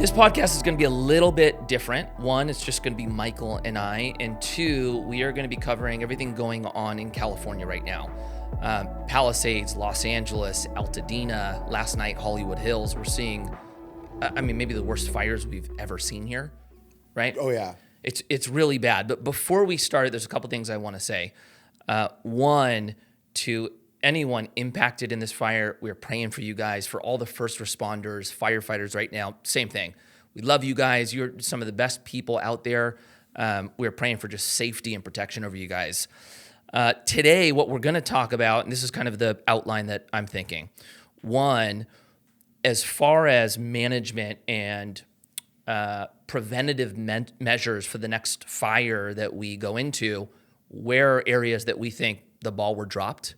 This podcast is going to be a little bit different. One, it's just going to be Michael and I. And two, we are going to be covering everything going on in California right now. Palisades, Los Angeles, Altadena, last night, Hollywood Hills. We're seeing, maybe the worst fires we've ever seen here, right? Oh, yeah. It's really bad. But before we start, there's a couple things I want to say. One, to anyone impacted in this fire, we're praying for you guys, for all the first responders, firefighters right now, same thing. We love you guys. You're some of the best people out there. We're praying for just safety and protection over you guys. Today, what we're going to talk about, and this is kind of the outline that I'm thinking. One, as far as management and preventative measures for the next fire that we go into, where are areas that we think the ball were dropped.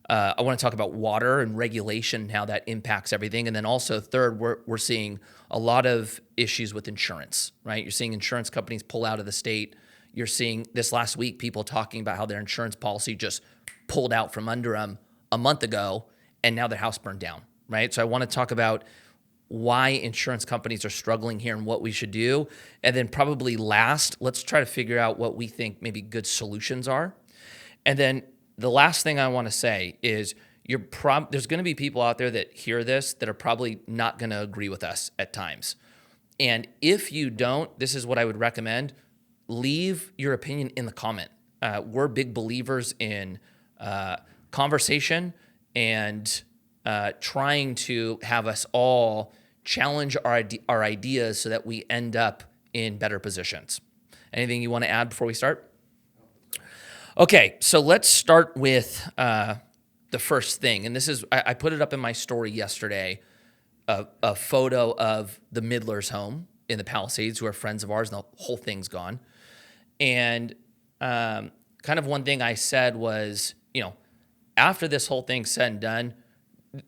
I want to talk about water and regulation and how that impacts everything. And then also third, we're seeing a lot of issues with insurance, right? You're seeing insurance companies pull out of the state. You're seeing this last week, people talking about how their insurance policy just pulled out from under them a month ago, and now their house burned down, right? So I want to talk about why insurance companies are struggling here and what we should do. And then probably last, let's try to figure out what we think maybe good solutions are. And then the last thing I want to say is there's going to be people out there that hear this that are probably not going to agree with us at times. And if you don't, this is what I would recommend. Leave your opinion in the comment. We're big believers in conversation and trying to have us all challenge our ideas so that we end up in better positions. Anything you want to add before we start? Okay, so let's start with the first thing. And this is, I put it up in my story yesterday, a photo of the Midler's home in the Palisades, who are friends of ours, and the whole thing's gone. And kind of one thing I said was, after this whole thing's said and done,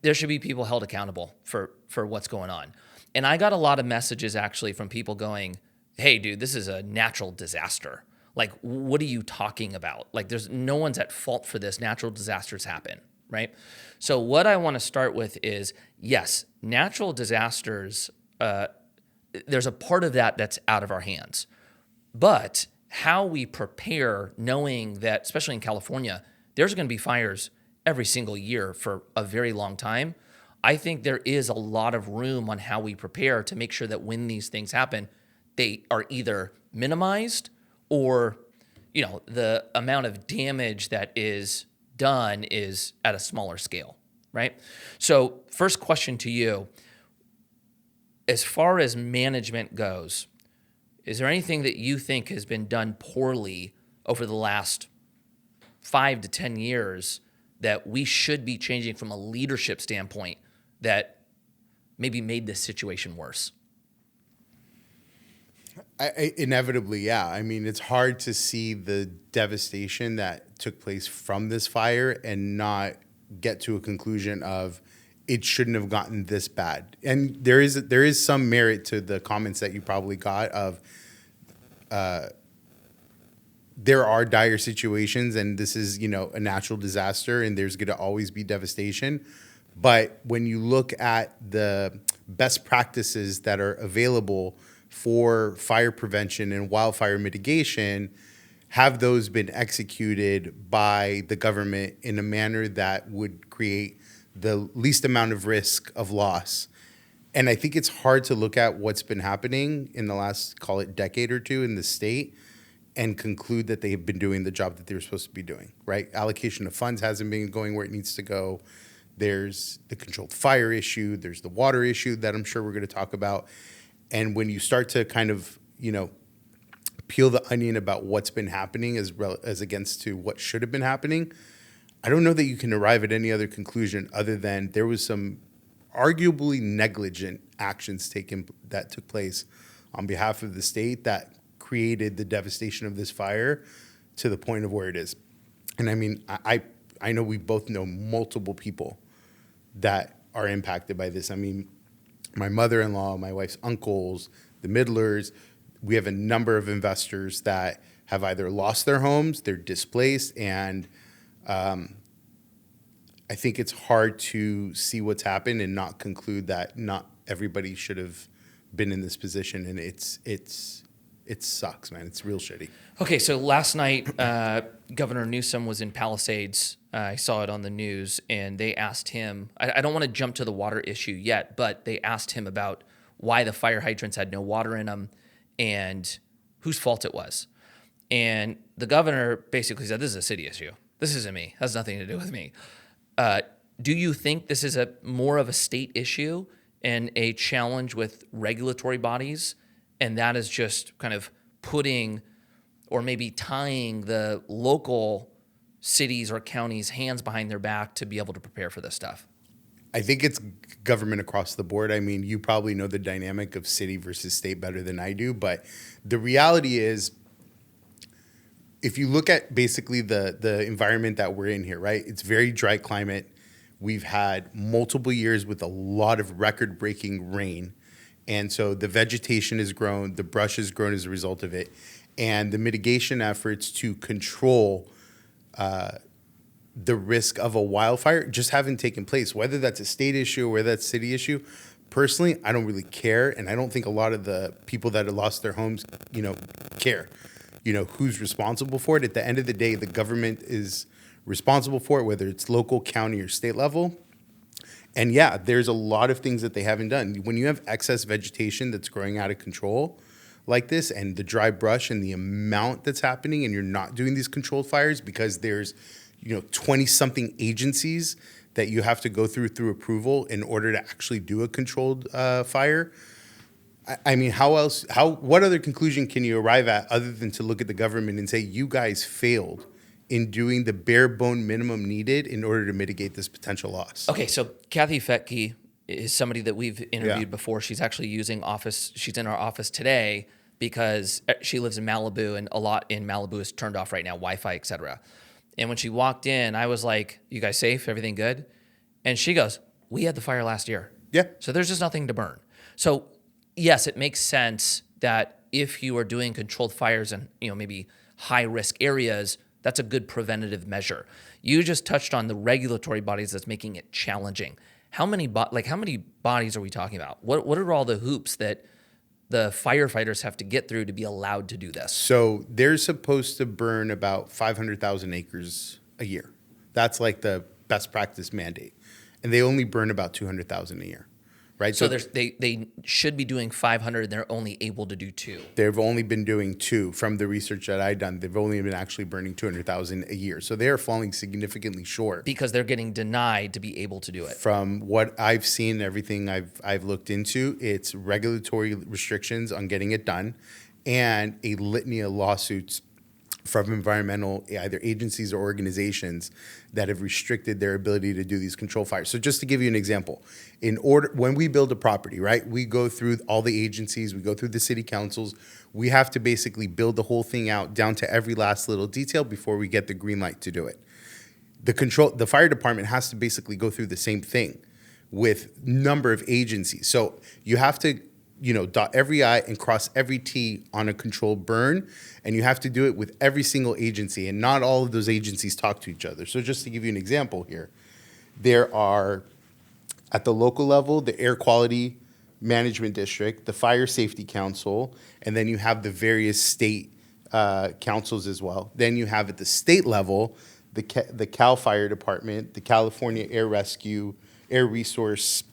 there should be people held accountable for what's going on. And I got a lot of messages actually from people going, hey, dude, this is a natural disaster. Like, what are you talking about? Like, there's no one's at fault for this. Natural disasters happen, right? So what I want to start with is, yes, natural disasters, there's a part of that that's out of our hands. But how we prepare, knowing that, especially in California, there's going to be fires every single year for a very long time. I think there is a lot of room on how we prepare to make sure that when these things happen, they are either minimized or, the amount of damage that is done is at a smaller scale, right? So first question to you, as far as management goes, is there anything that you think has been done poorly over the last 5 to 10 years that we should be changing from a leadership standpoint that maybe made this situation worse? Inevitably, yeah. I mean, it's hard to see the devastation that took place from this fire and not get to a conclusion of it shouldn't have gotten this bad. And there is some merit to the comments that you probably got of there are dire situations, and this is, a natural disaster, and there's going to always be devastation. But when you look at the best practices that are available for fire prevention and wildfire mitigation, have those been executed by the government in a manner that would create the least amount of risk of loss? And I think it's hard to look at what's been happening in the last, call it, decade or two in the state and conclude that they have been doing the job that they were supposed to be doing, right? Allocation of funds hasn't been going where it needs to go. There's the controlled fire issue. There's the water issue that I'm sure we're going to talk about. And when you start to kind of, peel the onion about what's been happening as against to what should have been happening, I don't know that you can arrive at any other conclusion other than there was some arguably negligent actions that took place on behalf of the state that created the devastation of this fire to the point of where it is. And I mean, I know we both know multiple people that are impacted by this. I mean, my mother-in-law, my wife's uncles, the Midlers, we have a number of investors that have either lost their homes, they're displaced, and I think it's hard to see what's happened and not conclude that not everybody should have been in this position, and it sucks, man. It's real shitty. Okay, so last night, Governor Newsom was in Palisades. I saw it on the news, and they asked him, I don't want to jump to the water issue yet, but they asked him about why the fire hydrants had no water in them and whose fault it was. And the governor basically said, this is a city issue. This isn't me. It has nothing to do with me. Do you think this is more of a state issue and a challenge with regulatory bodies, and that is just kind of putting or maybe tying the local cities or counties' hands behind their back to be able to prepare for this stuff? I think it's government across the board. I mean, you probably know the dynamic of city versus state better than I do, but the reality is, if you look at basically the environment that we're in here, right? It's very dry climate. We've had multiple years with a lot of record-breaking rain. And so the vegetation has grown, the brush has grown as a result of it. And the mitigation efforts to control the risk of a wildfire just haven't taken place, whether that's a state issue or whether that's a city issue. Personally, I don't really care. And I don't think a lot of the people that have lost their homes, care. Who's responsible for it. At the end of the day, the government is responsible for it, whether it's local, county, or state level. And yeah, there's a lot of things that they haven't done. When you have excess vegetation that's growing out of control like this, and the dry brush and the amount that's happening, and you're not doing these controlled fires because there's 20-something agencies that you have to go through approval in order to actually do a controlled fire. I mean, what other conclusion can you arrive at other than to look at the government and say, you guys failed in doing the bare bone minimum needed in order to mitigate this potential loss? Okay, so Kathy Fettke is somebody that we've interviewed before. She's actually she's in our office today because she lives in Malibu, and a lot in Malibu is turned off right now, Wi-Fi, et cetera. And when she walked in, I was like, you guys safe? Everything good? And she goes, we had the fire last year. Yeah. So there's just nothing to burn. So yes, it makes sense that if you are doing controlled fires in maybe high risk areas, that's a good preventative measure. You just touched on the regulatory bodies that's making it challenging. How many bodies are we talking about? What are all the hoops that the firefighters have to get through to be allowed to do this? So they're supposed to burn about 500,000 acres a year. That's like the best practice mandate. And they only burn about 200,000 a year, right? So they should be doing 500, and they're only able to do 2. They've only been doing 2 from the research that I've done. They've only been actually burning 200,000 a year. So they are falling significantly short. Because they're getting denied to be able to do it. From what I've seen, everything I've looked into, it's regulatory restrictions on getting it done and a litany of lawsuits from environmental either agencies or organizations that have restricted their ability to do these control fires. So just to give you an example, when we build a property, right, we go through all the agencies, we go through the city councils, we have to basically build the whole thing out down to every last little detail before we get the green light to do it. The fire department has to basically go through the same thing with number of agencies. So you have to dot every I and cross every T on a controlled burn, and you have to do it with every single agency, and not all of those agencies talk to each other. So just to give you an example here, there are, at the local level, the Air Quality Management District, the Fire Safety Council, and then you have the various state councils as well. Then you have at the state level, the Cal Fire Department, the California Air Resource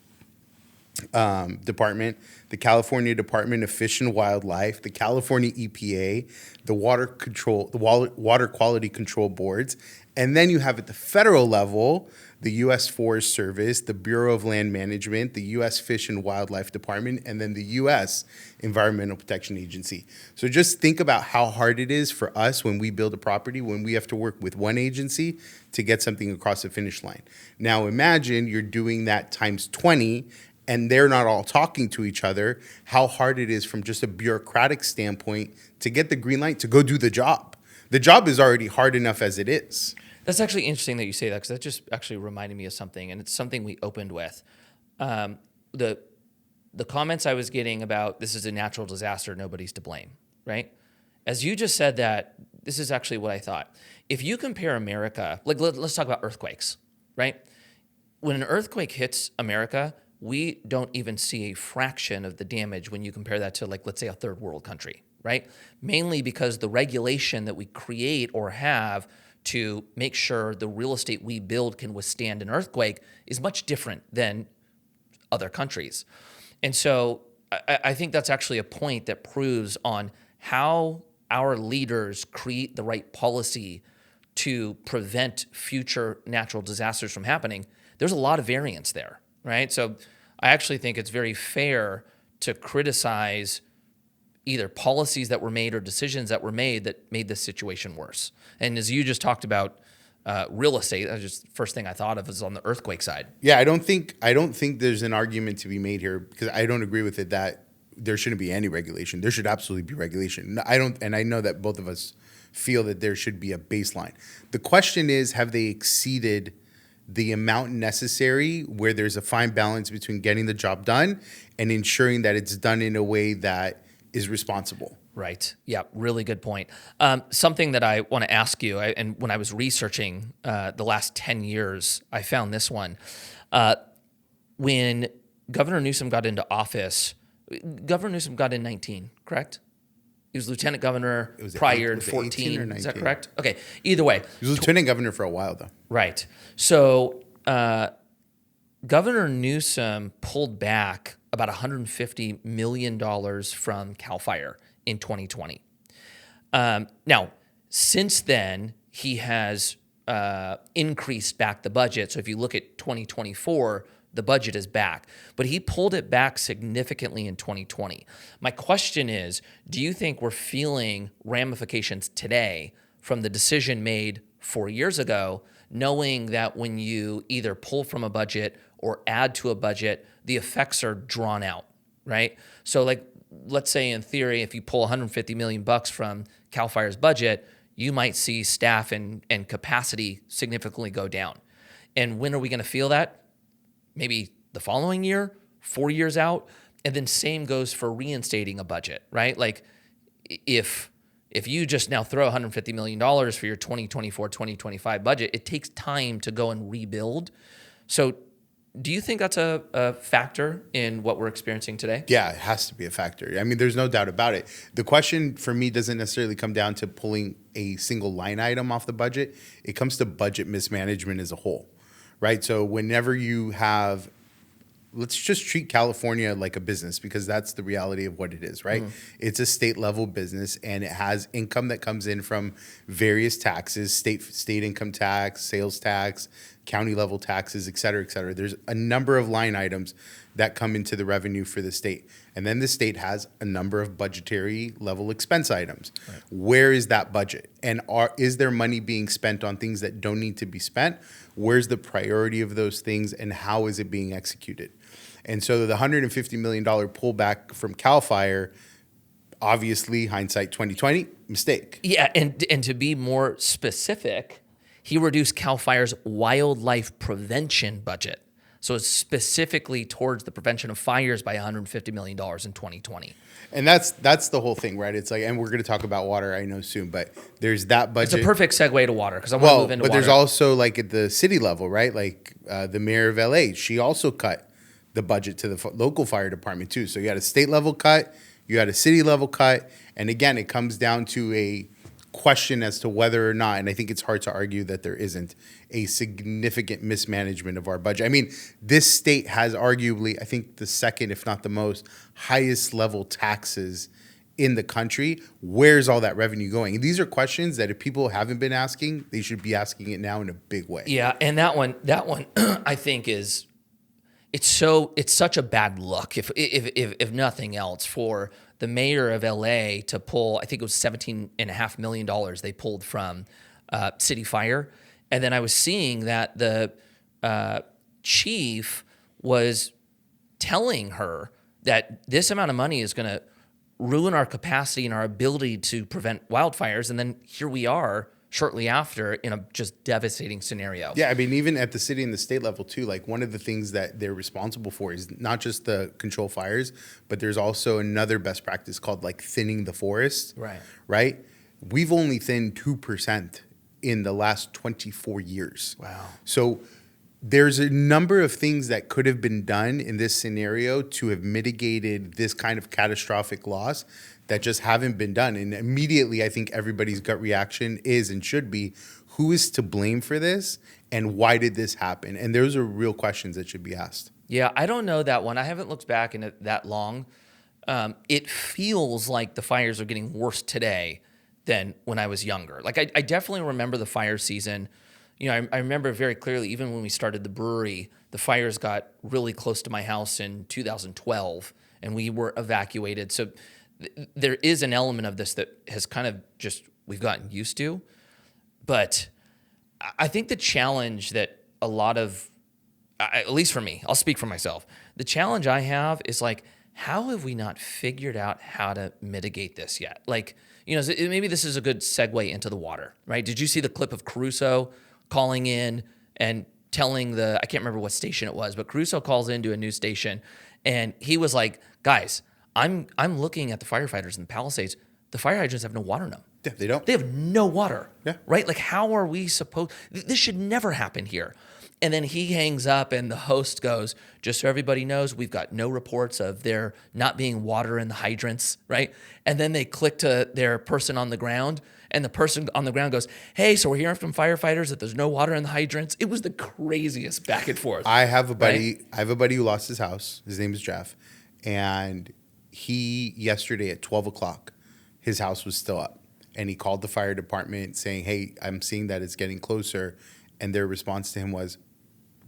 Department, the California Department of Fish and Wildlife, the California EPA, the Water Quality Control Boards, and then you have at the federal level, the U.S. Forest Service, the Bureau of Land Management, the U.S. Fish and Wildlife Department, and then the U.S. Environmental Protection Agency. So just think about how hard it is for us when we build a property, when we have to work with one agency to get something across the finish line. Now imagine you're doing that times 20, and they're not all talking to each other, how hard it is from just a bureaucratic standpoint to get the green light to go do the job. The job is already hard enough as it is. That's actually interesting that you say that, because that just actually reminded me of something, and it's something we opened with. The comments I was getting about this is a natural disaster, nobody's to blame, right? As you just said that, this is actually what I thought. If you compare America, let's talk about earthquakes, right? When an earthquake hits America, we don't even see a fraction of the damage when you compare that to, like, let's say a third world country, right? Mainly because the regulation that we create or have to make sure the real estate we build can withstand an earthquake is much different than other countries. And so I think that's actually a point that proves on how our leaders create the right policy to prevent future natural disasters from happening. There's a lot of variance there, right? So I actually think it's very fair to criticize either policies that were made or decisions that were made that made this situation worse. And as you just talked about real estate, that's just the first thing I thought of is on the earthquake side. Yeah, I don't think there's an argument to be made here, because I don't agree with it that there shouldn't be any regulation. There should absolutely be regulation. I don't, and I know that both of us feel that there should be a baseline. The question is, have they exceeded the amount necessary where there's a fine balance between getting the job done and ensuring that it's done in a way that is responsible? Right. Yeah, really good point. Something that I want to ask you, and when I was researching the last 10 years, I found this one. When Governor Newsom got into office, Governor Newsom got in 19, correct? He was lieutenant governor prior to 14. Is that correct? Okay. Either way. He was lieutenant governor for a while, though. Right. So Governor Newsom pulled back about $150 million from CAL FIRE in 2020. Now, since then, he has increased back the budget. So if you look at 2024, the budget is back. But he pulled it back significantly in 2020. My question is, do you think we're feeling ramifications today from the decision made 4 years ago, knowing that when you either pull from a budget or add to a budget, the effects are drawn out, right? So like, let's say in theory, if you pull 150 million bucks from CAL FIRE's budget, you might see staff and capacity significantly go down. And when are we going to feel that? Maybe the following year, 4 years out. And then same goes for reinstating a budget, right? Like if you just now throw $150 million for your 2024, 2025 budget, it takes time to go and rebuild. So do you think that's a factor in what we're experiencing today? Yeah, it has to be a factor. I mean, there's no doubt about it. The question for me doesn't necessarily come down to pulling a single line item off the budget. It comes to budget mismanagement as a whole, right? So whenever you have, let's just treat California like a business, because that's the reality of what it is, right? It's a state level business, and it has income that comes in from various taxes, state income tax, sales tax, county level taxes, et cetera, et cetera. There's a number of line items that come into the revenue for the state. And then the state has a number of budgetary level expense items. Right. Where is that budget? And is there money being spent on things that don't need to be spent? Where's the priority of those things, and how is it being executed? And so the $150 million pullback from CAL FIRE, obviously, hindsight 2020, mistake. Yeah, and to be more specific, he reduced CAL FIRE's wildlife prevention budget. So it's specifically towards the prevention of fires by $150 million in 2020. And that's the whole thing, right? It's like, and we're going to talk about water, I know, soon, but there's that budget. It's a perfect segue to water, because I want to move into water. But there's also, like, at the city level, right? Like the mayor of LA, she also cut the budget to the local fire department too. So you had a state level cut, you had a city level cut, and again, it comes down to a question as to whether or not, and I think it's hard to argue that there isn't a significant mismanagement of our budget. I mean, this state has arguably, I think, the second, if not the most, highest level taxes in the country. Where's all that revenue going? And these are questions that if people haven't been asking, they should be asking it now in a big way. Yeah, and that one, I think is, it's such a bad look, if nothing else, for the mayor of LA to pull, I think it was $17.5 million they pulled from city fire. And then I was seeing that the chief was telling her that this amount of money is going to ruin our capacity and our ability to prevent wildfires. And then here we are shortly after in a just devastating scenario. Yeah, I mean, even at the city and the state level too, like one of the things that they're responsible for is not just the control fires, but there's also another best practice called like thinning the forest. Right. Right? We've only thinned 2% in the last 24 years. Wow. So there's a number of things that could have been done in this scenario to have mitigated this kind of catastrophic loss that just haven't been done. And immediately, I think everybody's gut reaction is and should be, who is to blame for this and why did this happen? And those are real questions that should be asked. Yeah, I don't know that one. I haven't looked back in it that long. It feels like the fires are getting worse today than when I was younger. Like I definitely remember the fire season. You know, I remember very clearly, even when we started the brewery, the fires got really close to my house in 2012, and we were evacuated. So there is an element of this that has kind of just, we've gotten used to. But I think the challenge that a lot of, at least for me, I'll speak for myself, the challenge I have is like, how have we not figured out how to mitigate this yet? Like, you know, maybe this is a good segue into the water, right? Did you see the clip of Caruso calling in and telling I can't remember what station it was, but Caruso calls into a news station and he was like, guys, I'm looking at the firefighters in the Palisades. The fire hydrants have no water in them. Yeah, they don't. They have no water. Yeah. Right? Like, how are we supposed... This should never happen here. And then he hangs up and the host goes, just so everybody knows, we've got no reports of there not being water in the hydrants, right? And then they click to their person on the ground and the person on the ground goes, hey, so we're hearing from firefighters that there's no water in the hydrants. It was the craziest back and forth. I have a buddy. Right? I have a buddy who lost his house. His name is Jeff, and he yesterday at 12 o'clock, his house was still up, and he called the fire department saying, "Hey, I'm seeing that it's getting closer," and their response to him was,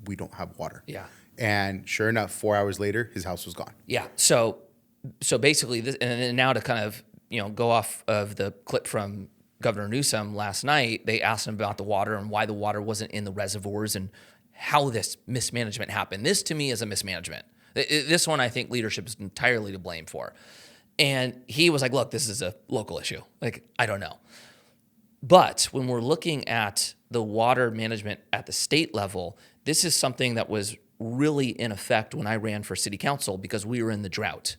"We don't have water." Yeah. And sure enough, 4 hours later, his house was gone. Yeah. So basically, this, and then now to kind of go off of the clip from Governor Newsom last night, they asked him about the water and why the water wasn't in the reservoirs and how this mismanagement happened. This, to me, is a mismanagement. This one, I think leadership is entirely to blame for. And he was like, look, this is a local issue. Like, I don't know. But when we're looking at the water management at the state level, this is something that was really in effect when I ran for city council because we were in the drought.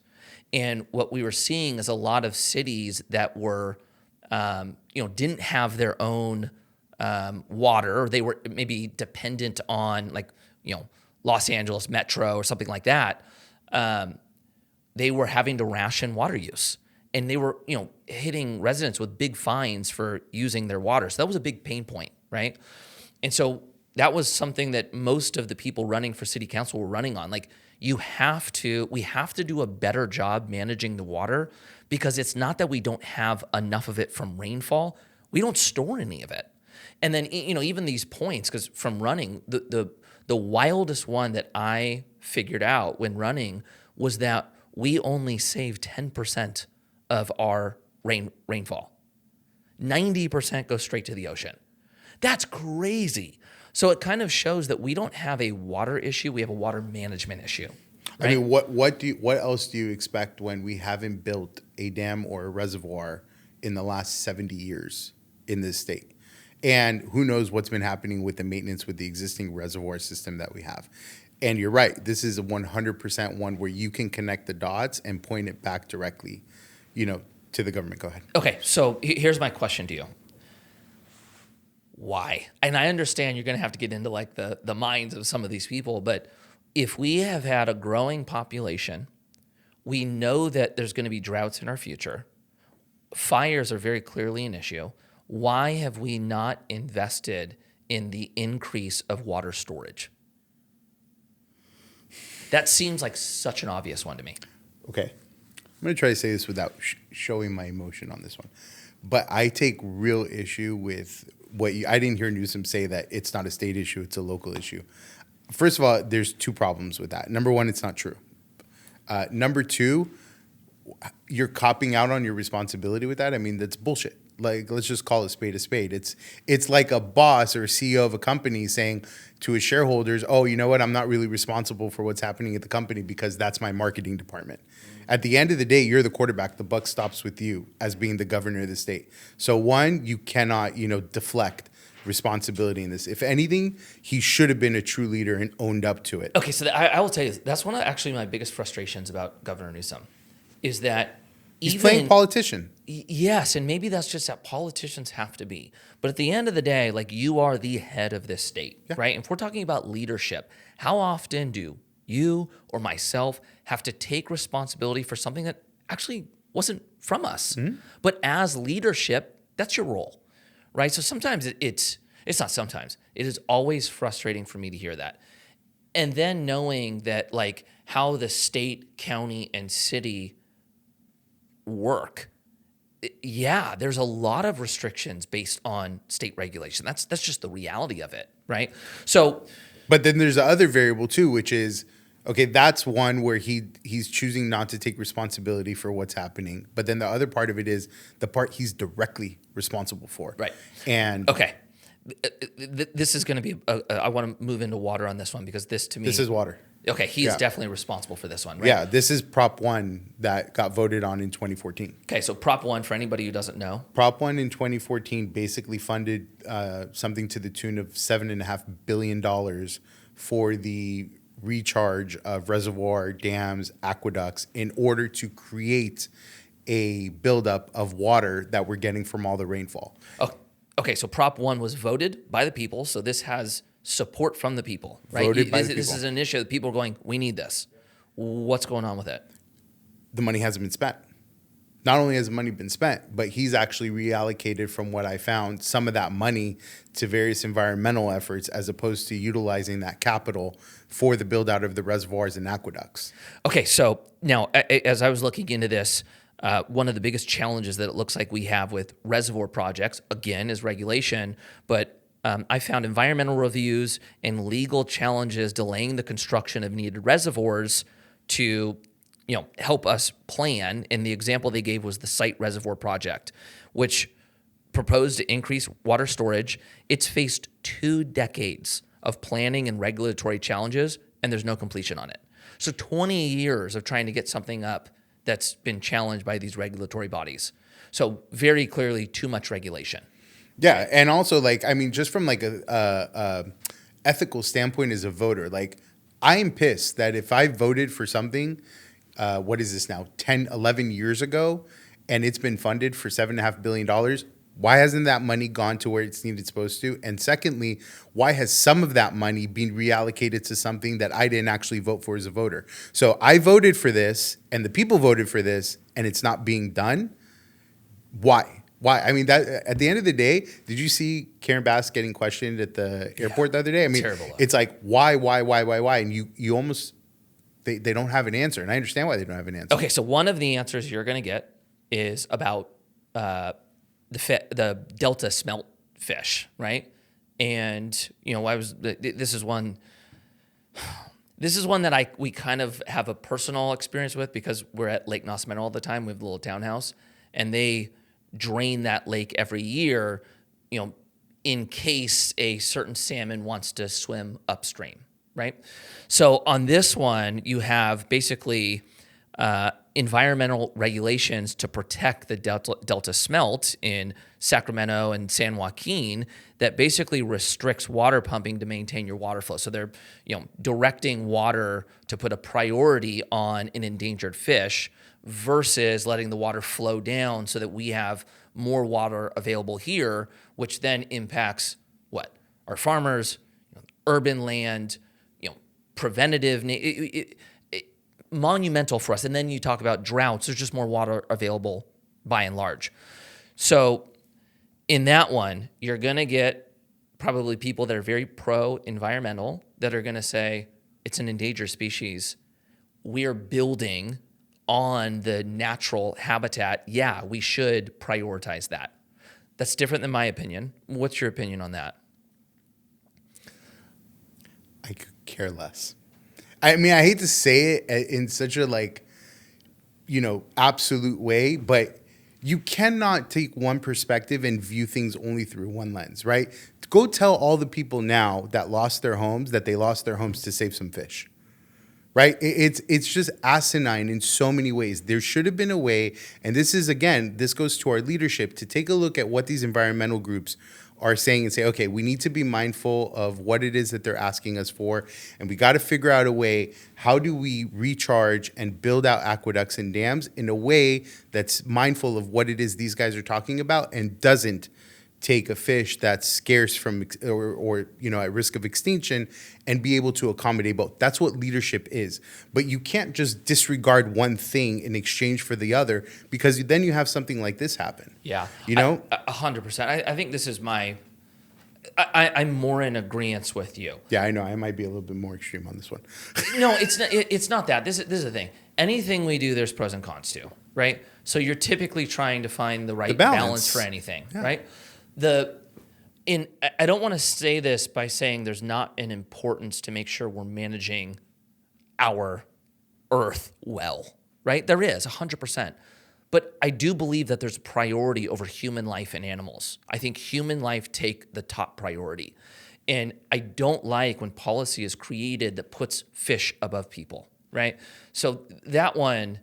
And what we were seeing is a lot of cities that were didn't have their own water, or they were maybe dependent on Los Angeles Metro or something like that. They were having to ration water use, and they were hitting residents with big fines for using their water. So that was a big pain point, right? And so that was something that most of the people running for city council were running on. Like, we have to do a better job managing the water, because it's not that we don't have enough of it from rainfall. We don't store any of it. And then, even these points, because from running, the wildest one that I figured out when running was that we only save 10% of our rainfall. 90% goes straight to the ocean. That's crazy. So it kind of shows that we don't have a water issue, we have a water management issue. Right? I mean, what else do you expect when we haven't built a dam or a reservoir in the last 70 years in this state? And who knows what's been happening with the maintenance with the existing reservoir system that we have. And you're right, this is a 100% one where you can connect the dots and point it back directly, to the government. Go ahead. Okay, so here's my question to you. Why? And I understand you're going to have to get into like the minds of some of these people, but if we have had a growing population, we know that there's going to be droughts in our future. Fires are very clearly an issue. Why have we not invested in the increase of water storage? That seems like such an obvious one to me. Okay. I'm going to try to say this without showing my emotion on this one. But I take real issue with I didn't hear Newsom say that it's not a state issue, it's a local issue. First of all, there's two problems with that. Number one, it's not true. Number two, you're copping out on your responsibility with that. I mean, that's bullshit. Like, let's just call it spade a spade. It's like a boss or a CEO of a company saying to his shareholders, oh, you know what? I'm not really responsible for what's happening at the company because that's my marketing department. At the end of the day, you're the quarterback. The buck stops with you as being the governor of the state. So one, you cannot, deflect responsibility in this. If anything, he should have been a true leader and owned up to it. Okay, so I will tell you, that's one of actually my biggest frustrations about Governor Newsom is that He's playing politician. Yes, and maybe that's just that politicians have to be. But at the end of the day, like, you are the head of this state, right? And if we're talking about leadership, how often do you or myself have to take responsibility for something that actually wasn't from us? But as leadership, that's your role, right? So sometimes it's not sometimes. It is always frustrating for me to hear that. And then knowing that, like, how the state, county, and city work, yeah, there's a lot of restrictions based on state regulation. That's just the reality of it, right? So, but then there's the other variable too, which is, okay, that's one where he's choosing not to take responsibility for what's happening. But then the other part of it is the part he's directly responsible for. right. And Okay. This is going to be, I want to move into water on this one, because this, to me, this is water. okay, he is definitely responsible for this one, right? Yeah, this is Prop 1 that got voted on in 2014. Okay, so Prop 1, for anybody who doesn't know. Prop 1 in 2014 basically funded something to the tune of $7.5 billion for the recharge of reservoir, dams, aqueducts in order to create a buildup of water that we're getting from all the rainfall. Okay, so Prop 1 was voted by the people, so this has support from the people, right? Voted by the This people. is an issue that people are going, we need this. What's going on with it? The money hasn't been spent. Not only has the money been spent, but he's actually reallocated, from what I found, some of that money to various environmental efforts, as opposed to utilizing that capital for the build out of the reservoirs and aqueducts. Okay, so now, as I was looking into this, one of the biggest challenges that it looks like we have with reservoir projects, again, is regulation, but I found environmental reviews and legal challenges delaying the construction of needed reservoirs to, help us plan. And the example they gave was the Site Reservoir Project, which proposed to increase water storage. It's faced 2 decades of planning and regulatory challenges, and there's no completion on it. So 20 years of trying to get something up that's been challenged by these regulatory bodies. So very clearly, too much regulation. Yeah, and also, just from a ethical standpoint as a voter, I am pissed that if I voted for something, what is this now, 10, 11 years ago, and it's been funded for $7.5 billion, why hasn't that money gone to where it's needed supposed to? And secondly, why has some of that money been reallocated to something that I didn't actually vote for as a voter? So I voted for this, and the people voted for this, and it's not being done. Why? Why? I mean, that at the end of the day, did you see Karen Bass getting questioned at the airport the other day? I mean, terrible. It's like, why? And you almost, they don't have an answer. And I understand why they don't have an answer. Okay, so one of the answers you're going to get is about the Delta Smelt fish, right? And this is one that we kind of have a personal experience with, because we're at Lake Nosman all the time. We have a little townhouse, and they drain that lake every year, in case a certain salmon wants to swim upstream, right? So on this one, you have basically environmental regulations to protect the Delta Smelt in Sacramento and San Joaquin that basically restricts water pumping to maintain your water flow. So they're, directing water to put a priority on an endangered fish versus letting the water flow down so that we have more water available here, which then impacts what? Our farmers, urban land, preventative, monumental for us. And then you talk about droughts, there's just more water available by and large. So in that one, you're going to get probably people that are very pro-environmental that are going to say, it's an endangered species. We're building on the natural habitat. Yeah, we should prioritize that. That's different than my opinion. What's your opinion on that? I could care less. I mean, I hate to say it in such a absolute way, but you cannot take one perspective and view things only through one lens, right? Go tell all the people now that lost their homes that they lost their homes to save some fish. right? It's just asinine in so many ways. There should have been a way, and this is, again, this goes to our leadership, to take a look at what these environmental groups are saying and say, okay, we need to be mindful of what it is that they're asking us for, and we got to figure out a way, how do we recharge and build out aqueducts and dams in a way that's mindful of what it is these guys are talking about and doesn't take a fish that's scarce from or at risk of extinction and be able to accommodate both. That's what leadership is. But you can't just disregard one thing in exchange for the other, because then you have something like this happen. Yeah. 100%. I think this is I'm more in agreement with you. Yeah, I know. I might be a little bit more extreme on this one. No, it's not that. This is the thing. Anything we do, there's pros and cons to, right? So you're typically trying to find the right balance for anything, right? I don't want to say this by saying there's not an importance to make sure we're managing our earth well, right? There is 100%. But I do believe that there's a priority over human life and animals. I think human life take the top priority. And I don't like when policy is created that puts fish above people, right? So that one,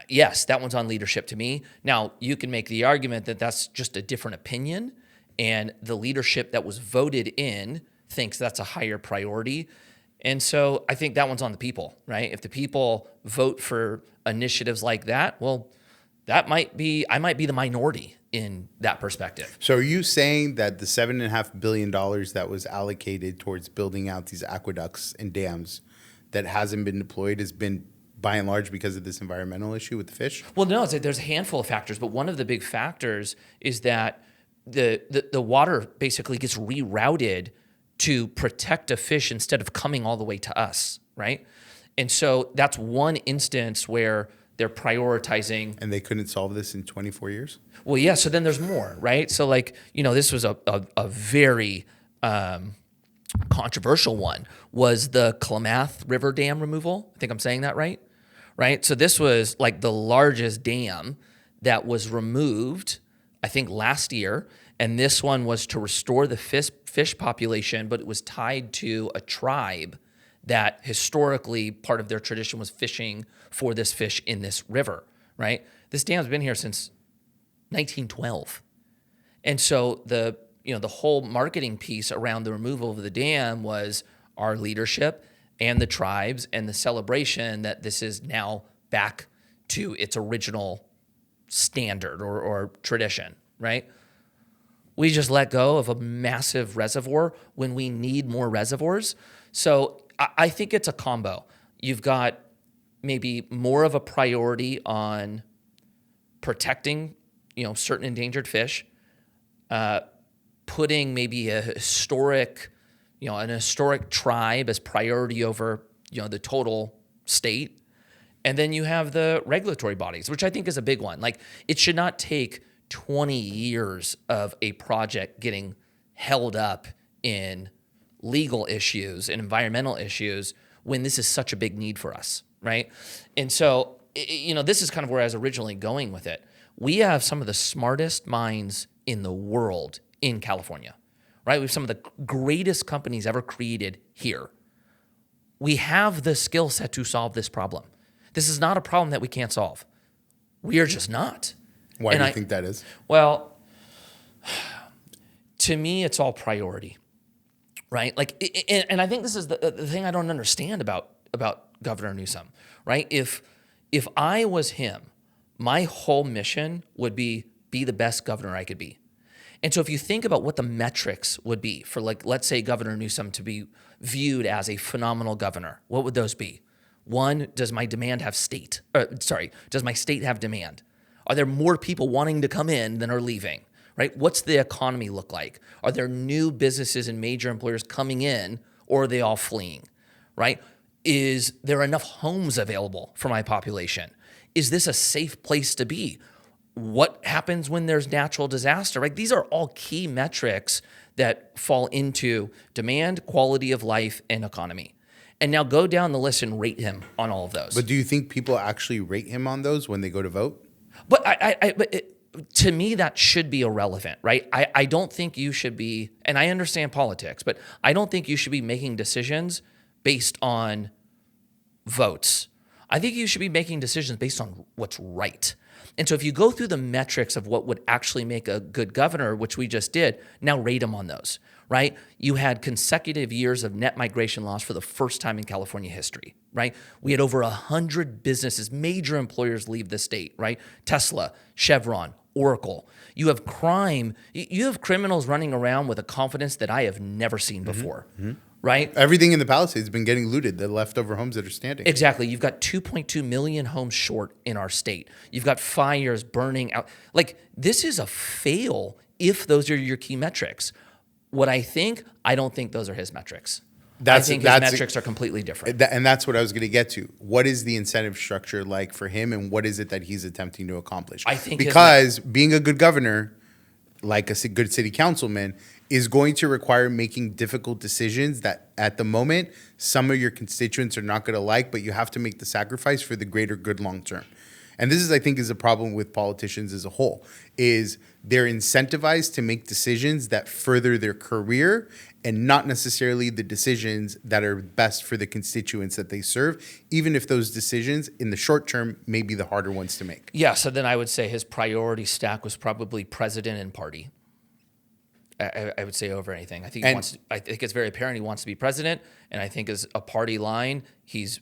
yes, that one's on leadership to me. Now, you can make the argument that that's just a different opinion, and the leadership that was voted in thinks that's a higher priority. And so I think that one's on the people, right? If the people vote for initiatives like that, well, I might be the minority in that perspective. So are you saying that the $7.5 billion that was allocated towards building out these aqueducts and dams that hasn't been deployed has been by and large because of this environmental issue with the fish? Well, no, there's a handful of factors, but one of the big factors is that the water basically gets rerouted to protect a fish instead of coming all the way to us, right? And so that's one instance where they're prioritizing. And they couldn't solve this in 24 years? Well, yeah, so then there's more, right? So this was a very controversial one, was the Klamath River Dam removal. I think I'm saying that right? Right? So this was like the largest dam that was removed, I think, last year. And this one was to restore the fish population, but it was tied to a tribe that historically part of their tradition was fishing for this fish in this river, right? This dam's been here since 1912. And so the whole marketing piece around the removal of the dam was our leadership and the tribes and the celebration that this is now back to its original standard or tradition, right? We just let go of a massive reservoir when we need more reservoirs. So I think it's a combo. You've got maybe more of a priority on protecting, certain endangered fish, putting maybe an historic tribe as priority over, the total state. And then you have the regulatory bodies, which I think is a big one. Like, it should not take 20 years of a project getting held up in legal issues and environmental issues when this is such a big need for us, right? And so, this is kind of where I was originally going with it. We have some of the smartest minds in the world in California, right? We have some of the greatest companies ever created here. We have the skill set to solve this problem. This is not a problem that we can't solve. We are just not. Why do you think that is? Well, to me, it's all priority, right? Like, and I think this is the thing I don't understand about Governor Newsom, right? If I was him, my whole mission would be the best governor I could be. And so if you think about what the metrics would be for, like, let's say Governor Newsom to be viewed as a phenomenal governor, what would those be? One, does my state have demand? Are there more people wanting to come in than are leaving, right? What's the economy look like? Are there new businesses and major employers coming in, or are they all fleeing, right? Is there enough homes available for my population? Is this a safe place to be? What happens when there's natural disaster, right? These are all key metrics that fall into demand, quality of life, and economy. And now go down the list and rate him on all of those. But do you think people actually rate him on those when they go to vote? But to me, that should be irrelevant, right? I don't think you should be, and I understand politics, but I don't think you should be making decisions based on votes. I think you should be making decisions based on what's right. And so if you go through the metrics of what would actually make a good governor, which we just did, now rate them on those, right? You had consecutive years of net migration loss for the first time in California history, right? We had over 100 businesses, major employers leave the state, right? Tesla, Chevron, Oracle. You have crime. You have criminals running around with a confidence that I have never seen before, right? Everything in the Palisades has been getting looted, the leftover homes that are standing. Exactly. You've got 2.2 million homes short in our state. You've got fires burning out. Like, this is a fail if those are your key metrics. What I don't think those are his metrics. I think his metrics are completely different. And that's what I was going to get to. What is the incentive structure like for him, and what is it that he's attempting to accomplish? I think because being a good governor, like a good city councilman, is going to require making difficult decisions that at the moment some of your constituents are not going to like, but you have to make the sacrifice for the greater good long term. And this is, I think, is a problem with politicians as a whole, is they're incentivized to make decisions that further their career and not necessarily the decisions that are best for the constituents that they serve, even if those decisions in the short term may be the harder ones to make. Yeah, so then I would say his priority stack was probably president and party. I would say over anything. I think I think it's very apparent he wants to be president, and I think as a party line, he's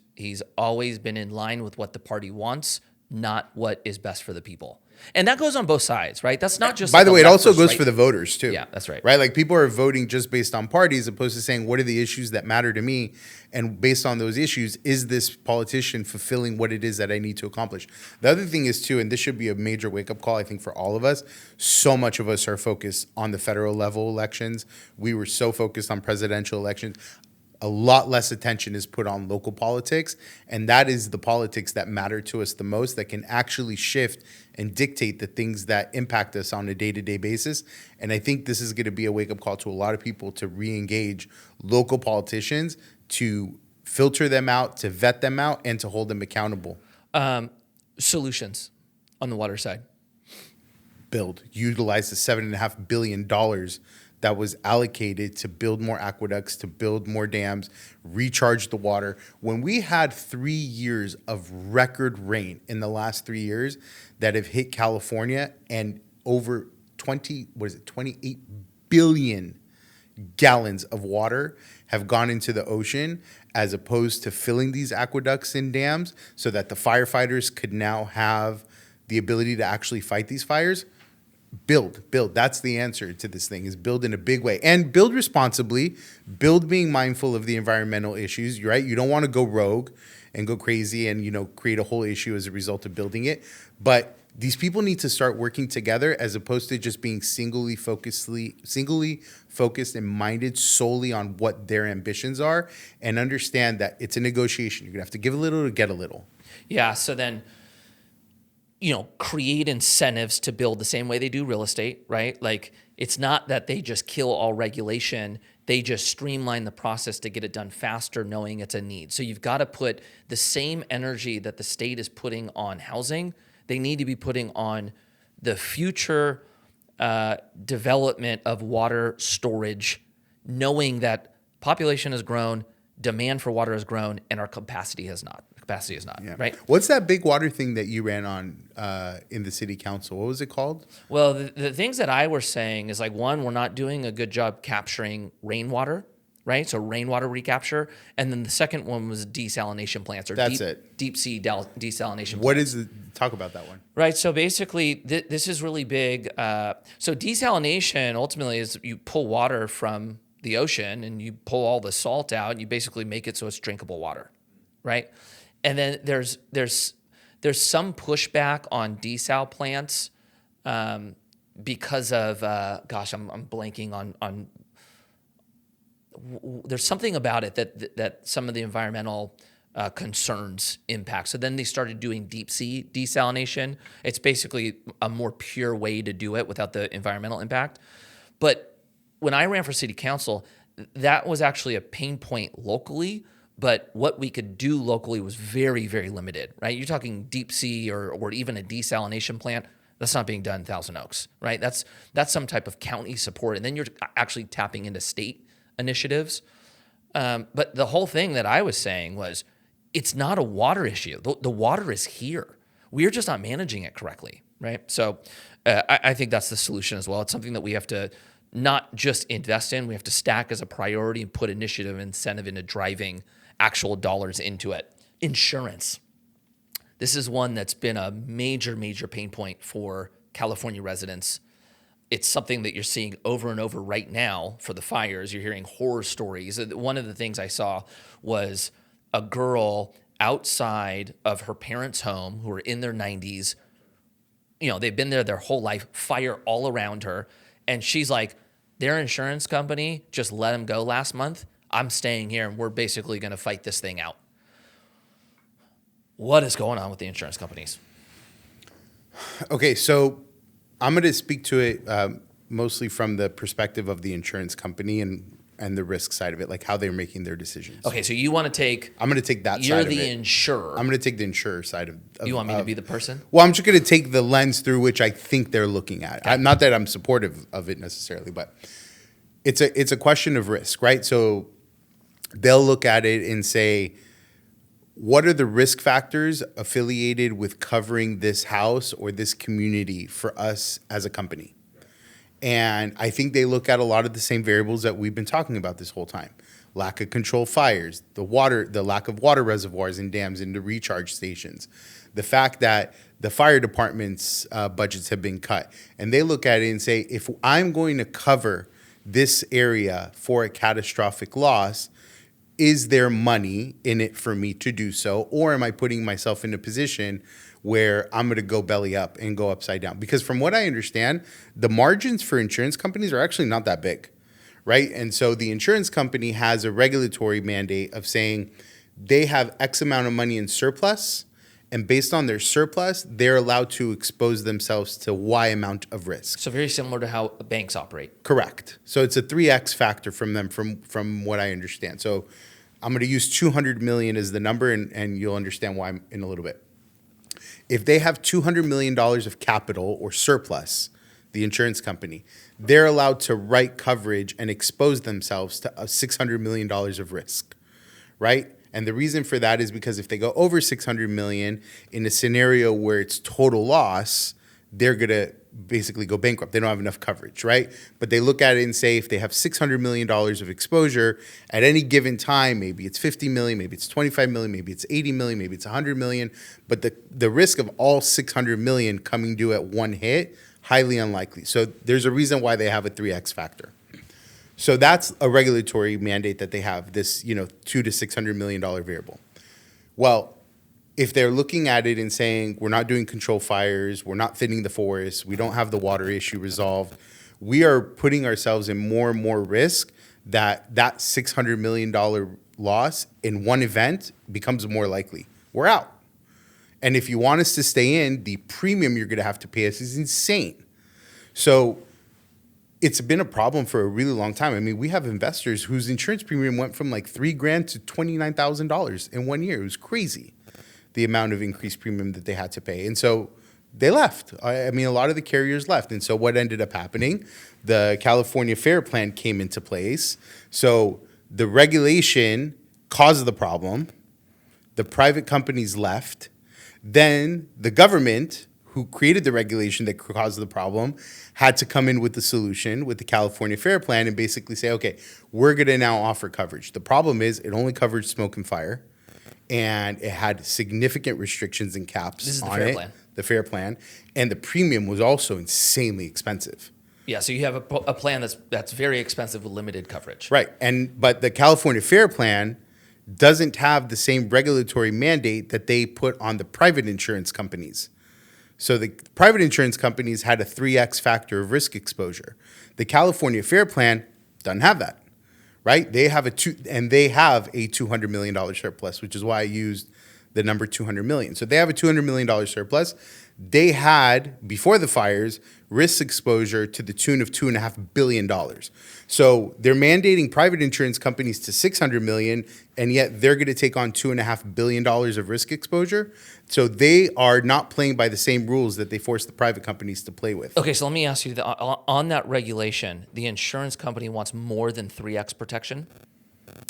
always been in line with what the party wants, not what is best for the people. And that goes on both sides, right? That's not just. By the way, it also goes for the voters too. Yeah, that's right. Right, like people are voting just based on party as opposed to saying what are the issues that matter to me, and based on those issues, is this politician fulfilling what it is that I need to accomplish? The other thing is too, and this should be a major wake up call, I think, for all of us. So much of us are focused on the federal level elections. We were so focused on presidential elections. A lot less attention is put on local politics, and that is the politics that matter to us the most, that can actually shift and dictate the things that impact us on a day-to-day basis. And I think this is going to be a wake-up call to a lot of people to re-engage local politicians, to filter them out, to vet them out, and to hold them accountable. Solutions on the water side. Utilize the $7.5 billion that was allocated to build more aqueducts, to build more dams, recharge the water. When we had 3 years of record rain in the last 3 years that have hit California, and over 28 billion gallons of water have gone into the ocean, as opposed to filling these aqueducts and dams so that the firefighters could now have the ability to actually fight these fires. Build. That's the answer to this thing, is build in a big way, and build responsibly, build being mindful of the environmental issues, right? You don't want to go rogue and go crazy and, create a whole issue as a result of building it. But these people need to start working together, as opposed to just being singly focused and minded solely on what their ambitions are, and understand that it's a negotiation. You're going to have to give a little to get a little. Yeah, so then create incentives to build the same way they do real estate, right? Like, it's not that they just kill all regulation. They just streamline the process to get it done faster, knowing it's a need. So you've got to put the same energy that the state is putting on housing, they need to be putting on the future development of water storage, knowing that population has grown, demand for water has grown, and our capacity has not. Yeah. Right? What's that big water thing that you ran on in the city council? What was it called? Well, the things that I was saying is, like, one, we're not doing a good job capturing rainwater, right? So rainwater recapture. And then the second one was desalination plants, or deep sea desalination plants. Talk about that one. Right. So basically, this is really big. So desalination ultimately is you pull water from the ocean and you pull all the salt out and you basically make it so it's drinkable water, right? And then there's some pushback on desal plants because of I'm blanking on there's something about it that some of the environmental concerns impact. So then they started doing deep sea desalination. It's basically a more pure way to do it without the environmental impact. But when I ran for city council, that was actually a pain point locally. But what we could do locally was very, very limited, right? You're talking deep sea or even a desalination plant. That's not being done in Thousand Oaks, right? That's some type of county support. And then you're actually tapping into state initiatives. But the whole thing that I was saying was, it's not a water issue. The water is here. We're just not managing it correctly, right? So I think that's the solution as well. It's something that we have to not just invest in, we have to stack as a priority and put initiative and incentive into driving actual dollars into it. Insurance. This is one that's been a major, major pain point for California residents. It's something that you're seeing over and over right now for the fires. You're hearing horror stories. One of the things I saw was a girl outside of her parents' home who were in their 90s. They've been there their whole life, fire all around her. And she's like, their insurance company just let them go last month. I'm staying here and we're basically going to fight this thing out. What is going on with the insurance companies? Okay, so I'm going to speak to it mostly from the perspective of the insurance company and the risk side of it, like how they're making their decisions. Okay, so you want to take... I'm going to take that side of it. You're the insurer. I'm going to take the insurer side of you want me to be the person? Well, I'm just going to take the lens through which I think they're looking at. Okay. Not that I'm supportive of it necessarily, but it's a question of risk, right? So they'll look at it and say, what are the risk factors affiliated with covering this house or this community for us as a company? And I think they look at a lot of the same variables that we've been talking about this whole time. Lack of controlled fires, the lack of water reservoirs and dams into recharge stations, the fact that the fire department's budgets have been cut. And they look at it and say, if I'm going to cover this area for a catastrophic loss, is there money in it for me to do so? Or am I putting myself in a position where I'm going to go belly up and go upside down? Because from what I understand, the margins for insurance companies are actually not that big, right? And so the insurance company has a regulatory mandate of saying they have X amount of money in surplus, and based on their surplus, they're allowed to expose themselves to Y amount of risk. So very similar to how banks operate. Correct. So it's a 3X factor from them from what I understand. So I'm going to use 200 million as the number, and you'll understand why in a little bit. If they have $200 million of capital or surplus, the insurance company, they're allowed to write coverage and expose themselves to $600 million of risk, right? And the reason for that is because if they go over 600 million in a scenario where it's total loss, they're going to basically go bankrupt. They don't have enough coverage, right? But they look at it and say if they have $600 million of exposure at any given time, maybe it's 50 million, maybe it's 25 million, maybe it's 80 million, maybe it's 100 million, but the risk of all 600 million coming due at one hit, highly unlikely. So there's a reason why they have a 3X factor. So that's a regulatory mandate that they have, this, $200 to $600 million variable. Well, if they're looking at it and saying, we're not doing control fires, we're not thinning the forest, we don't have the water issue resolved, we are putting ourselves in more and more risk that $600 million loss in one event becomes more likely. We're out. And if you want us to stay in, the premium you're going to have to pay us is insane. So it's been a problem for a really long time. I mean, we have investors whose insurance premium went from like $3,000 to $29,000 in 1 year. It was crazy, the amount of increased premium that they had to pay. And so they left. I mean, a lot of the carriers left. And so what ended up happening, the California Fair Plan came into place. So the regulation caused the problem. The private companies left. Then the government, who created the regulation that caused the problem, had to come in with the solution with the California Fair Plan and basically say, okay, we're going to now offer coverage. The problem is it only covered smoke and fire, and it had significant restrictions and caps This is the on Fair it, Plan. the Fair Plan, and the premium was also insanely expensive. Yeah, so you have a plan that's very expensive with limited coverage. Right, but the California Fair Plan doesn't have the same regulatory mandate that they put on the private insurance companies. So the private insurance companies had a 3X factor of risk exposure. The California Fair Plan doesn't have that, right? They have a $200 million surplus, which is why I used the number 200 million. So they have a $200 million surplus. They had, before the fires, risk exposure to the tune of $2.5 billion. So they're mandating private insurance companies to 600 million, and yet they're going to take on $2.5 billion of risk exposure. So they are not playing by the same rules that they force the private companies to play with. Okay, so let me ask you, on that regulation, the insurance company wants more than 3X protection?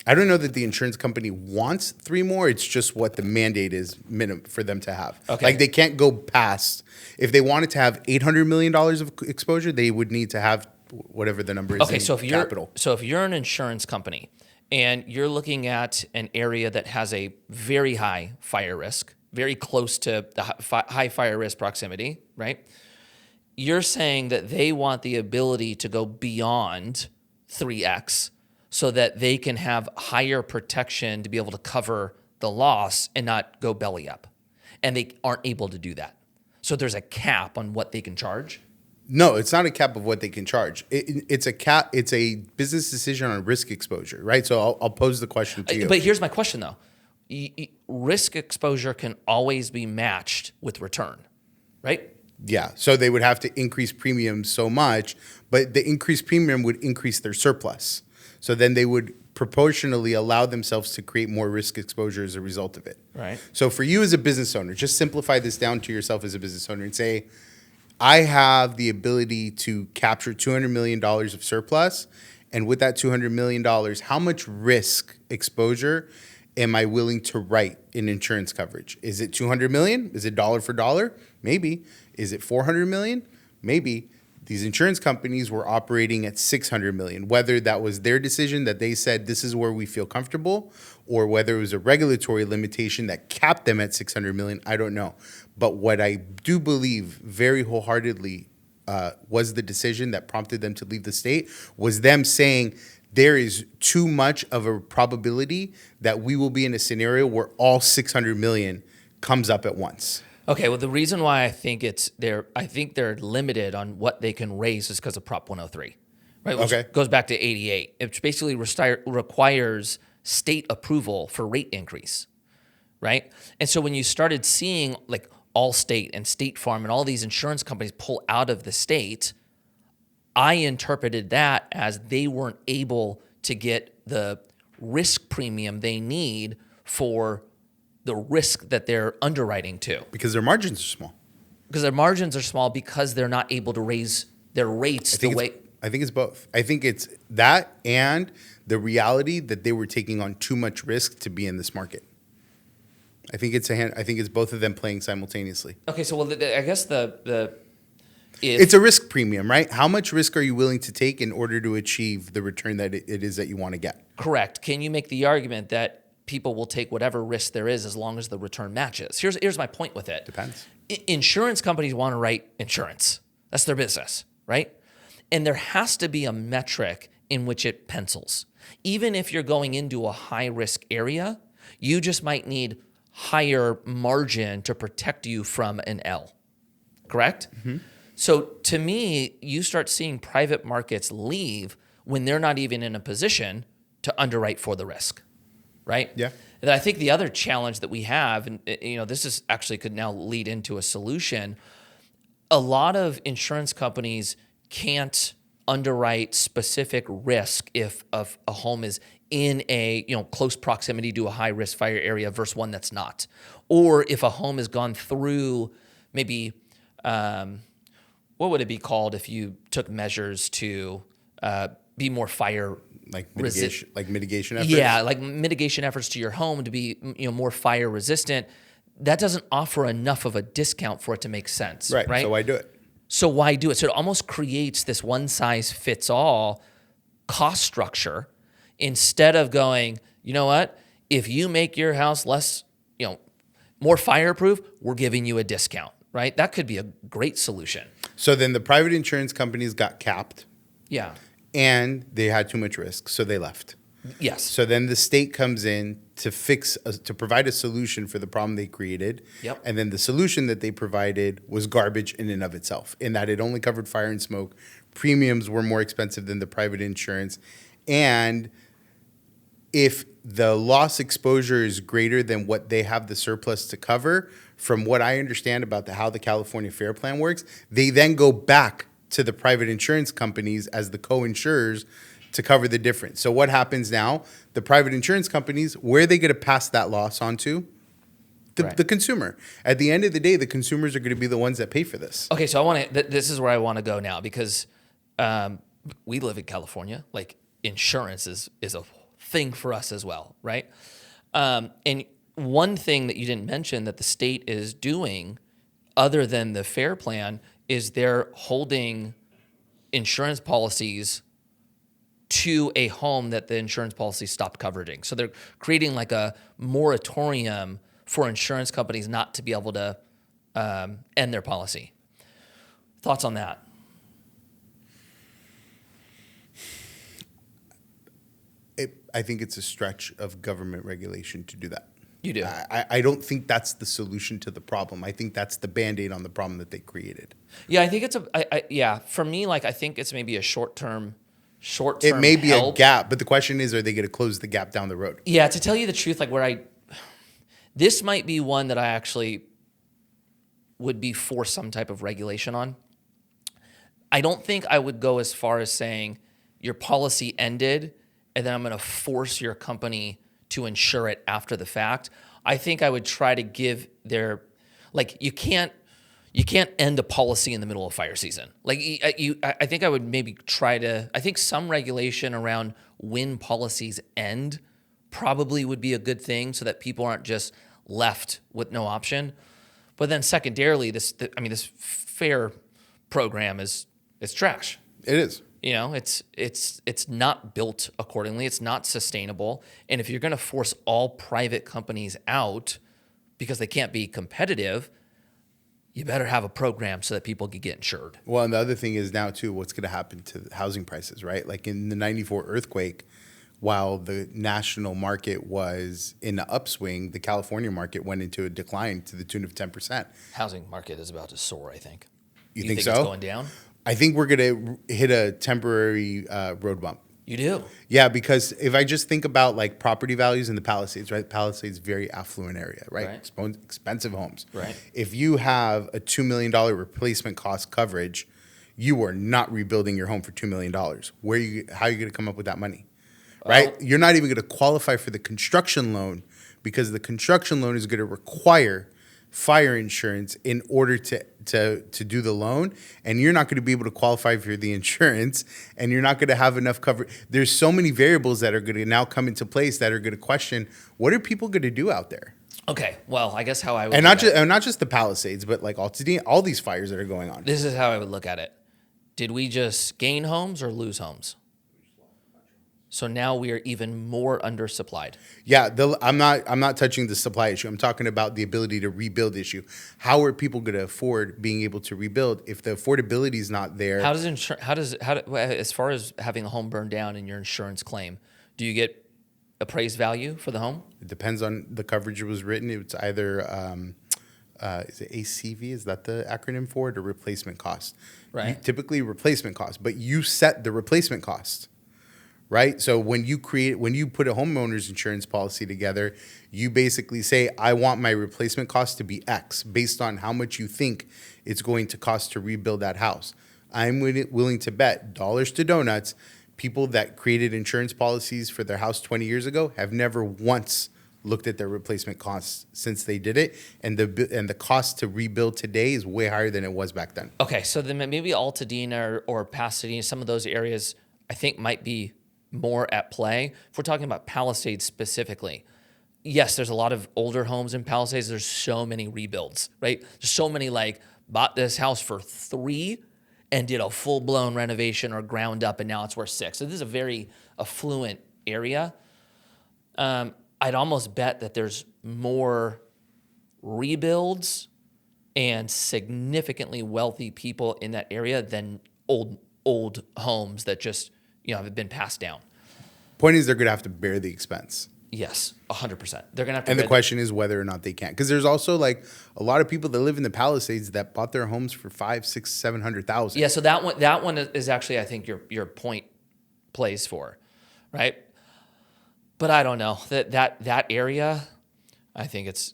I don't know that the insurance company wants 3 more. It's just what the mandate is minimum for them to have. Okay. Like they can't go past. If they wanted to have $800 million of exposure, they would need to have whatever the number is. Okay, in so if capital. you're an insurance company and you're looking at an area that has a very high fire risk, very close to the high fire risk proximity, right? You're saying that they want the ability to go beyond 3x so that they can have higher protection to be able to cover the loss and not go belly up. And they aren't able to do that. So there's a cap on what they can charge. No, it's not a cap of what they can charge. It's a cap. It's a business decision on risk exposure, right? So I'll pose the question to you. But here's my question, though. Risk exposure can always be matched with return, right? Yeah. So they would have to increase premiums so much, but the increased premium would increase their surplus. So then they would proportionally allow themselves to create more risk exposure as a result of it. Right. So for you as a business owner, just simplify this down to yourself as a business owner and say, I have the ability to capture $200 million of surplus. And with that $200 million, how much risk exposure am I willing to write in insurance coverage? Is it $200 million? Is it dollar for dollar? Maybe. Is it $400 million? Maybe. These insurance companies were operating at $600 million, whether that was their decision that they said this is where we feel comfortable, or whether it was a regulatory limitation that capped them at $600 million, I don't know. But what I do believe very wholeheartedly was the decision that prompted them to leave the state was them saying there is too much of a probability that we will be in a scenario where all $600 million comes up at once. Okay, well, the reason why I think they're limited on what they can raise is because of Prop 103, right? Which Okay. goes back to 88. It basically requires state approval for rate increase, right? And so when you started seeing like Allstate and State Farm and all these insurance companies pull out of the state, I interpreted that as they weren't able to get the risk premium they need for the risk that they're underwriting to. Because their margins are small. Because their margins are small because they're not able to raise their rates the way. I think it's both. I think it's that and the reality that they were taking on too much risk to be in this market. I think it's both of them playing simultaneously. Okay, so I guess it's a risk premium, right? How much risk are you willing to take in order to achieve the return that it is that you want to get? Correct. Can you make the argument that people will take whatever risk there is as long as the return matches? Here's my point with it. Depends. Insurance companies want to write insurance. That's their business, right? And there has to be a metric in which it pencils. Even if you're going into a high-risk area, you just might need higher margin to protect you from an L, correct? Mm-hmm. So to me, you start seeing private markets leave when they're not even in a position to underwrite for the risk. Right? Yeah. And I think the other challenge that we have, and this is actually could now lead into a solution. A lot of insurance companies can't underwrite specific risk if a home is in a close proximity to a high risk fire area versus one that's not, or if a home has gone through maybe what would it be called if you took measures to be more fire mitigation efforts? Yeah, like mitigation efforts to your home to be more fire resistant. That doesn't offer enough of a discount for it to make sense. Right. So why do it? So it almost creates this one size fits all cost structure instead of going, you know what? If you make your house less, more fireproof, we're giving you a discount, right? That could be a great solution. So then the private insurance companies got capped. Yeah. And they had too much risk, so they left. Yes. So then the state comes in to to provide a solution for the problem they created. Yep. And then the solution that they provided was garbage in and of itself, in that it only covered fire and smoke. Premiums were more expensive than the private insurance. And if the loss exposure is greater than what they have the surplus to cover, from what I understand about how the California Fair Plan works, they then go back to the private insurance companies as the co-insurers to cover the difference. So what happens now? The private insurance companies, where are they going to pass that loss on to? The consumer. At the end of the day, the consumers are going to be the ones that pay for this. Okay, so this is where I want to go now because we live in California. Like insurance is a thing for us as well, right? And one thing that you didn't mention that the state is doing, other than the FAIR plan, is they're holding insurance policies to a home that the insurance policy stopped covering. So they're creating like a moratorium for insurance companies not to be able to end their policy. Thoughts on that? I think it's a stretch of government regulation to do that. You do? I don't think that's the solution to the problem. I think that's the Band-Aid on the problem that they created. Yeah, I think it's for me, like, I think it's maybe a short-term It may be help. a gap, but the question is, are they going to close the gap down the road? Yeah, to tell you the truth, like this might be one that I actually would be for some type of regulation on. I don't think I would go as far as saying your policy ended and then I'm going to force your company to insure it after the fact. I think I would try to give you can't end a policy in the middle of fire season. I think I would maybe I think some regulation around when policies end probably would be a good thing so that people aren't just left with no option. But then secondarily, this FAIR program it's trash. It is. You know, it's not built accordingly. It's not sustainable. And if you're going to force all private companies out because they can't be competitive, you better have a program so that people can get insured. Well, and the other thing is now, too, what's going to happen to housing prices, right? Like in the 94 earthquake, while the national market was in the upswing, the California market went into a decline to the tune of 10%. Housing market is about to soar, I think. You think so? It's going down? I think we're going to hit a temporary road bump. You do? Yeah, because if I just think about like property values in the Palisades, right? Palisades, very affluent area, right? Expensive homes. Right. If you have a $2 million replacement cost coverage, you are not rebuilding your home for $2 million. How are you going to come up with that money? Right? You're not even going to qualify for the construction loan because the construction loan is going to require fire insurance in order to do the loan, and you're not going to be able to qualify for the insurance, and you're not going to have enough cover. There's so many variables that are going to now come into place that are going to question, what are people going to do out there? Okay, well, I guess how I would and not just the Palisades, but like all these fires that are going on. This is how I would look at it. Did we just gain homes or lose homes? So now we are even more undersupplied. Yeah, I'm not touching the supply issue. I'm talking about the ability to rebuild issue. How are people going to afford being able to rebuild if the affordability is not there? As far as having a home burned down in your insurance claim, do you get appraised value for the home? It depends on the coverage it was written. It's either is it ACV? Is that the acronym for it, or replacement cost? Right. Typically replacement cost, but you set the replacement cost. Right? So when you put a homeowner's insurance policy together, you basically say, I want my replacement cost to be X based on how much you think it's going to cost to rebuild that house. I'm willing to bet dollars to donuts, people that created insurance policies for their house 20 years ago have never once looked at their replacement costs since they did it. And the cost to rebuild today is way higher than it was back then. Okay, so then maybe Altadena or Pasadena, some of those areas I think might be more at play. If we're talking about Palisades specifically, yes, there's a lot of older homes in Palisades. There's so many rebuilds, right? There's so many bought this house for $3 and did a full-blown renovation or ground up, and now it's worth $6. So this is a very affluent area. I'd almost bet that there's more rebuilds and significantly wealthy people in that area than old homes that just have been passed down. Point is, they're going to have to bear the expense. Yes, 100%. They're going to have to. And the question is whether or not they can, because there's also a lot of people that live in the Palisades that bought their homes for $500,000, $600,000, $700,000. Yeah, so that one is actually, I think your point plays for, right? But I don't know that area. I think it's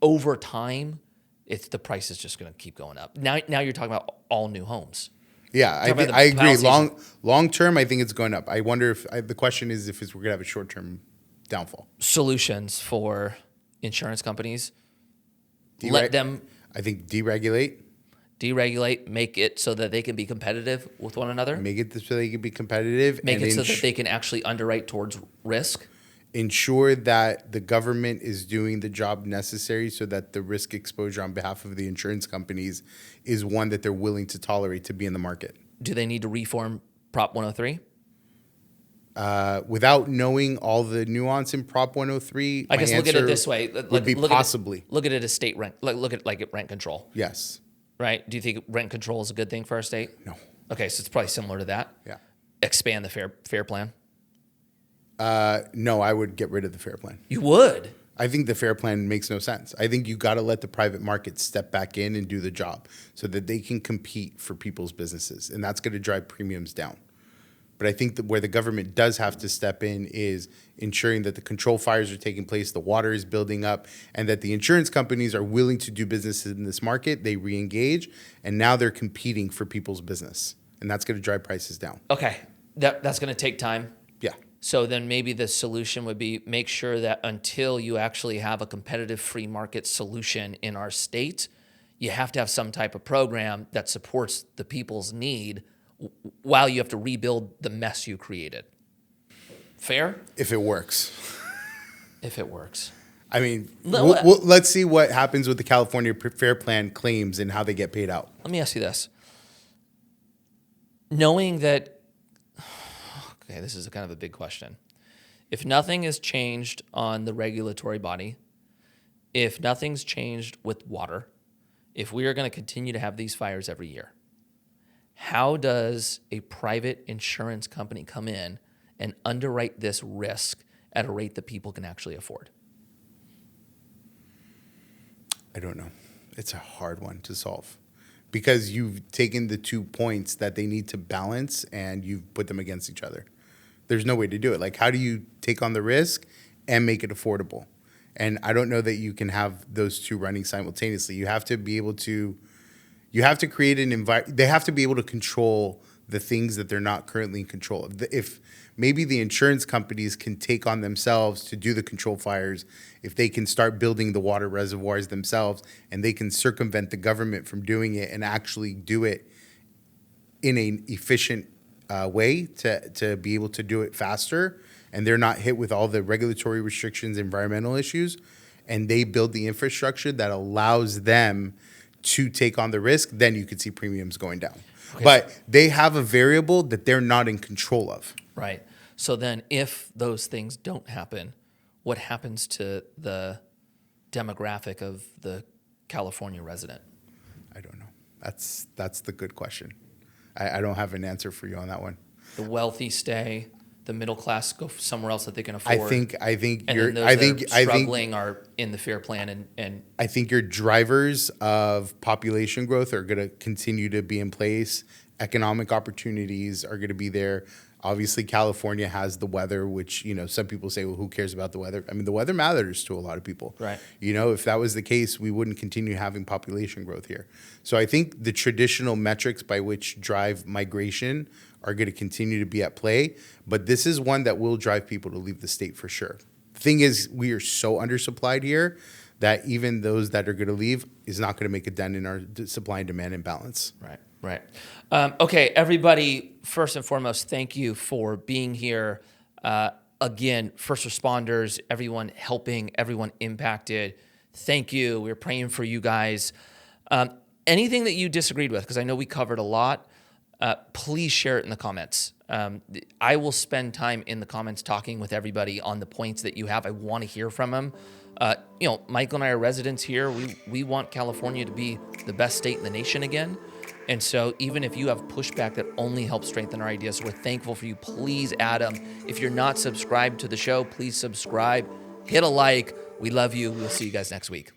over time. The price is just going to keep going up. Now you're talking about all new homes. Yeah, I agree. Long term, I think it's going up. I wonder if the question is if we're going to have a short term downfall. Solutions for insurance companies. I think deregulate. deregulate, make it so that they can be competitive with one another, Make it so they can be competitive. make and it so that they can actually underwrite towards risk. ensure that the government is doing the job necessary so that the risk exposure on behalf of the insurance companies is one that they're willing to tolerate to be in the market. Do they need to reform Prop 103? Without knowing all the nuance in Prop 103, I guess look at it this way. would be possibly. Look at it as state rent. Look at like rent control. Yes. Right? Do you think rent control is a good thing for our state? No. Okay, so it's probably similar to that. Yeah. Expand the fair plan. No, I would get rid of the fair plan. You would. I think the fair plan makes no sense. I think you got to let the private market step back in and do the job so that they can compete for people's businesses, and that's going to drive premiums down. But I think that where the government does have to step in is ensuring that the control fires are taking place, the water is building up, and that the insurance companies are willing to do business in this market. They re-engage, and now they're competing for people's business, and that's going to drive prices down. Okay, that's going to take time. Yeah. So then maybe the solution would be make sure that until you actually have a competitive free market solution in our state, you have to have some type of program that supports the people's need while you have to rebuild the mess you created. Fair? If it works. If it works. I mean, let's see what happens with the California Fair Plan claims and how they get paid out. Let me ask you this. Knowing that, okay, this is kind of a big question. If nothing has changed on the regulatory body, if nothing's changed with water, if we are going to continue to have these fires every year, how does a private insurance company come in and underwrite this risk at a rate that people can actually afford? I don't know. It's a hard one to solve because you've taken the 2 points that they need to balance and you've put them against each other. There's no way to do it. Like, how do you take on the risk and make it affordable? And I don't know that you can have those two running simultaneously. You have to be able to create an environment. They have to be able to control the things that they're not currently in control of. If maybe the insurance companies can take on themselves to do the control fires, if they can start building the water reservoirs themselves and they can circumvent the government from doing it and actually do it in an efficient way to be able to do it faster, and they're not hit with all the regulatory restrictions, environmental issues, and they build the infrastructure that allows them to take on the risk, then you could see premiums going down. Okay. But they have a variable that they're not in control of. Right. So then if those things don't happen, what happens to the demographic of the California resident? I don't know. That's the good question. I don't have an answer for you on that one. The wealthy stay, the middle class go somewhere else that they can afford. I think and you're. Then those I that think are struggling are in the fair plan, and I think your drivers of population growth are going to continue to be in place. Economic opportunities are going to be there. Obviously, California has the weather, which, some people say, well, who cares about the weather? I mean, the weather matters to a lot of people. Right. If that was the case, we wouldn't continue having population growth here. So I think the traditional metrics by which drive migration are going to continue to be at play. But this is one that will drive people to leave the state for sure. The thing is, we are so undersupplied here that even those that are going to leave is not going to make a dent in our supply and demand imbalance. Right. Okay, everybody, first and foremost, thank you for being here. Again, first responders, everyone helping, everyone impacted. Thank you. We're praying for you guys. Anything that you disagreed with, because I know we covered a lot, please share it in the comments. I will spend time in the comments talking with everybody on the points that you have. I want to hear from them. Michael and I are residents here. We want California to be the best state in the nation again. And so even if you have pushback that only helps strengthen our ideas, we're thankful for you. Please add them. If you're not subscribed to the show, please subscribe. Hit a like. We love you. We'll see you guys next week.